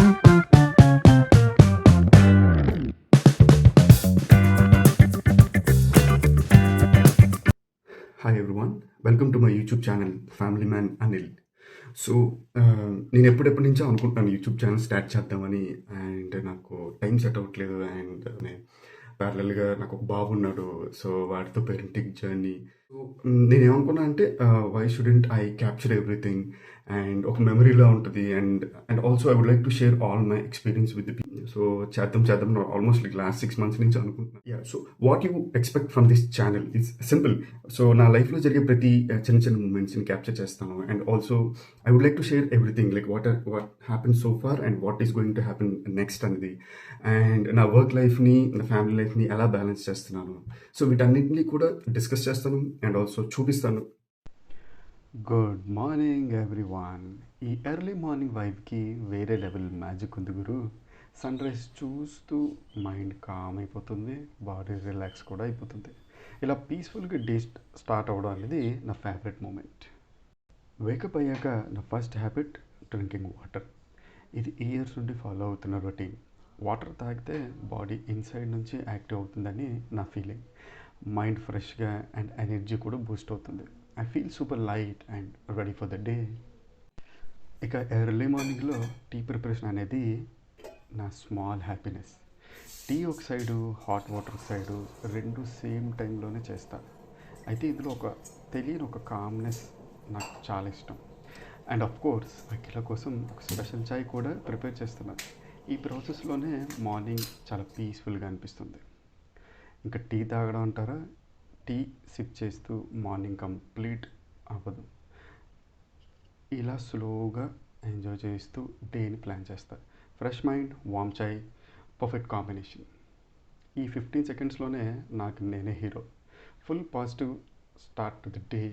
Hi everyone, welcome to my YouTube channel family man Anil. So నేను ఎప్పుడెప్పటి నుంచో అనుకుంటున్నాను YouTube channel start చేద్దామని. And నాకు టైం సెట్ అవ్వట్లేదు. అండ్ ప్యారలల్గా నాకు ఒక బాబు ఉన్నాడు. సో వాడితో పేరెంటింగ్ జర్నీ. సో నేనేమనుకున్నా అంటే why shouldn't I capture everything and ఒక మెమరీలా ఉంటుంది. And also I would like to share all my experience with the people. So చేద్దాం ఆల్మోస్ట్ లైక్ లాస్ట్ 6 months నుంచి అనుకుంటున్నాను. So what you expect from this channel is simple. So నా లైఫ్లో జరిగే ప్రతి చిన్న చిన్న మూమెంట్స్ని క్యాప్చర్ చేస్తాను. And also I would like to share everything like what happen so far and what is going to happen next అనేది. And నా వర్క్ లైఫ్ని, నా ఫ్యామిలీ లైఫ్ని ఎలా బ్యాలెన్స్ చేస్తున్నాను, సో వీటన్నిటిని కూడా డిస్కస్ చేస్తాను అండ్ ఆల్సో చూపిస్తాను. Good morning everyone. ఈ ఎర్లీ మార్నింగ్ వైబ్కి వేరే లెవెల్ మ్యాజిక్ ఉంది గురు. సన్ రైజ్ చూస్తూ మైండ్ కామ్ అయిపోతుంది, బాడీ రిలాక్స్ కూడా అయిపోతుంది. ఇలా పీస్ఫుల్గా డే స్టార్ట్ అవ్వడం అనేది నా ఫేవరెట్ మూమెంట్. వేకప్ అయ్యాక నా ఫస్ట్ హ్యాబిట్ డ్రింకింగ్ వాటర్. ఇది ఇయర్స్ నుండి ఫాలో అవుతున్న రొటీన్. వాటర్ తాగితే బాడీ ఇన్సైడ్ నుంచి యాక్టివ్ అవుతుందని నా ఫీలింగ్. మైండ్ ఫ్రెష్గా అండ్ ఎనర్జీ కూడా బూస్ట్ అవుతుంది. I feel super light and ready for the day. ఇక ఎర్లీ మార్నింగ్లో టీ ప్రిపరేషన్ అనేది నా స్మాల్ హ్యాపీనెస్. టీ ఒక సైడు, హాట్ వాటర్ సైడు రెండు సేమ్ టైంలోనే చేస్తా. అయితే ఇందులో తెలియని ఒక కామ్నెస్ నాకు చాలా ఇష్టం. అండ్ ఆఫ్ కోర్స్ అఖిల కోసం ఒక స్పెషల్ చాయ్ కూడా ప్రిపేర్ చేస్తున్నాను. ఈ ప్రాసెస్లోనే మార్నింగ్ చాలా పీస్ఫుల్గా అనిపిస్తుంది. ఇంకా టీ తాగడం అంటారా, టీ సిప్ చేస్తూ మార్నింగ్ కంప్లీట్ అవ్వదు. ఇలా స్లోగా ఎంజాయ్ చేస్తూ డేని ప్లాన్ చేస్తా. ఫ్రెష్ మైండ్, వామ్ చాయ్, పర్ఫెక్ట్ కాంబినేషన్. ఈ 15 సెకండ్స్లోనే నాకు నేనే hero. Full positive start to the day.